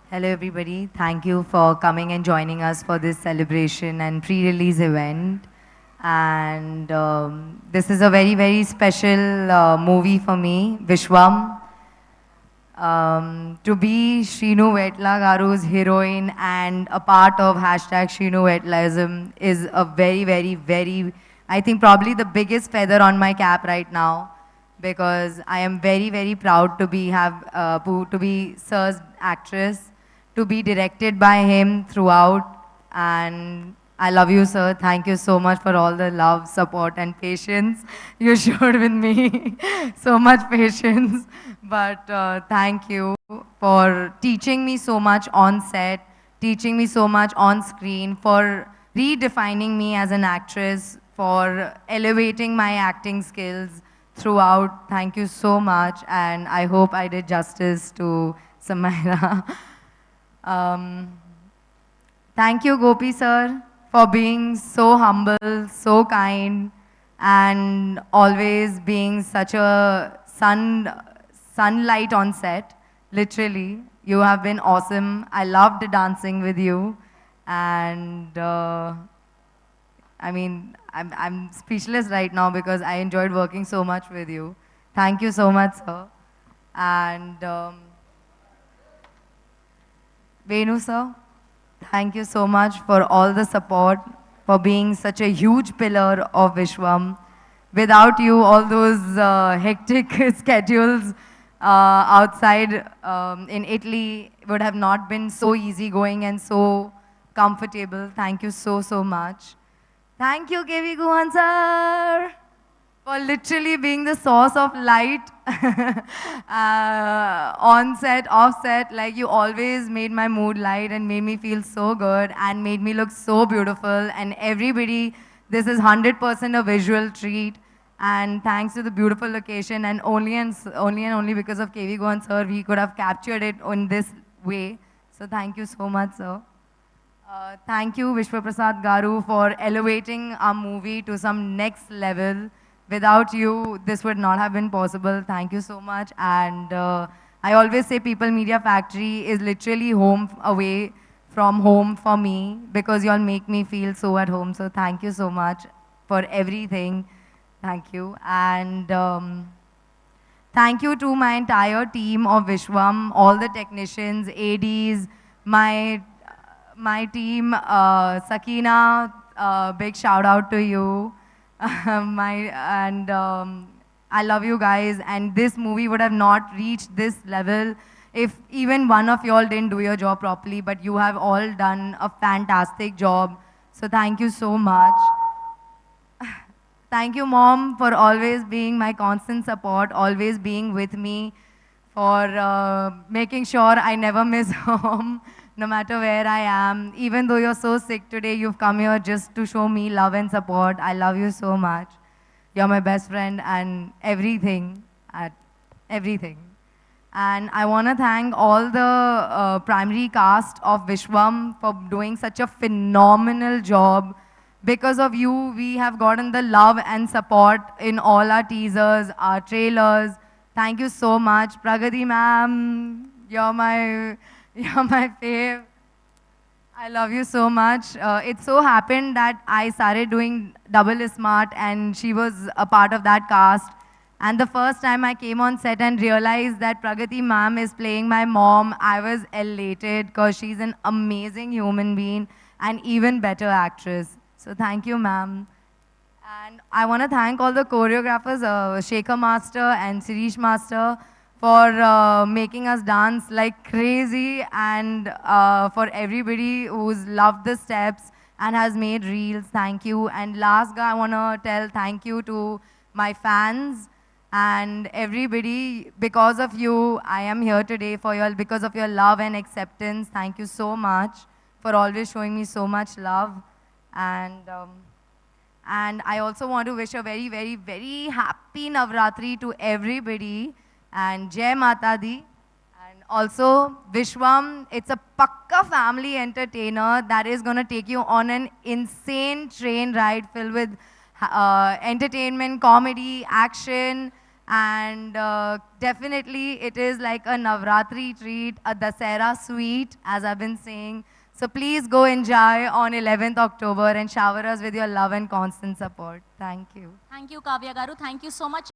Hello, everybody. Thank you for coming and joining us for this celebration and pre-release event. And this is a very, very special movie for me, Vishwam. To be Shrinu Vetla Garu's heroine and a part of hashtag Shrinu Vetlaism is a very, very, very, I think probably the biggest feather on my cap right now because I am very, very proud to to be Sir's actress, to be directed by him throughout, and I love you, sir. Thank you so much for all the love, support, and patience you showed with me. So much patience. But thank you for teaching me so much on set, teaching me so much on screen, for redefining me as an actress, for elevating my acting skills throughout. Thank you so much. And I hope I did justice to Samaira. Um, Thank you, Gopi sir, for being so humble, so kind, and always being such a sunlight on set. Literally, you have been awesome. I loved dancing with you, and I'm speechless right now because I enjoyed working so much with you. Thank you so much, sir. And Venu sir. Thank you so much for all the support, for being such a huge pillar of Vishwam. Without you, all those hectic schedules outside in Italy would have not been so easygoing and so comfortable. Thank you so, so much. Thank you, KV Guhan sir, for literally being the source of light on set, off set. Like you always made my mood light and made me feel so good and made me look so beautiful. And everybody, this is 100% a visual treat. And thanks to the beautiful location and only because of KV Gohan sir, we could have captured it in this way. So thank you so much, sir. Thank you, Vishwa Prasad Garu, for elevating our movie to some next level. Without you, this would not have been possible. Thank you so much. And I always say People Media Factory is literally home away from home for me because y'all make me feel so at home. So thank you so much for everything. Thank you. And thank you to my entire team of Vishwam, all the technicians, ADs, my my team, Sakina, big shout out to you. I love you guys. And this movie would have not reached this level if even one of y'all didn't do your job properly. But you have all done a fantastic job. So thank you so much. Thank you, Mom, for always being my constant support, always being with me, for making sure I never miss home, no matter where I am. Even though you're so sick today, you've come here just to show me love and support. I love you so much. You're my best friend and everything, at everything. And I want to thank all the primary cast of Vishwam for doing such a phenomenal job. Because of you, we have gotten the love and support in all our teasers, our trailers. Thank you so much. Pragati ma'am, you're my fave. I love you so much. It so happened that I started doing Double Smart and she was a part of that cast. And the first time I came on set and realized that Pragati ma'am is playing my mom, I was elated because she's an amazing human being and even better actress. So thank you, ma'am. And I want to thank all the choreographers, Shekhar Master and Sirish Master, for making us dance like crazy and for everybody who's loved the steps and has made reels. Thank you. And last guy, I want to tell thank you to my fans and everybody. Because of you, I am here today for you, because of your love and acceptance. Thank you so much for always showing me so much love. And and I also want to wish a very, very, very happy Navratri to everybody. And Jai Mata Di. And also, Vishwam, it's a pakka family entertainer that is going to take you on an insane train ride filled with entertainment, comedy, action, And definitely it is like a Navratri treat, a Dasera sweet, as I've been saying. So please go enjoy on 11th October and shower us with your love and constant support. Thank you. Thank you, Kavya Garu. Thank you so much.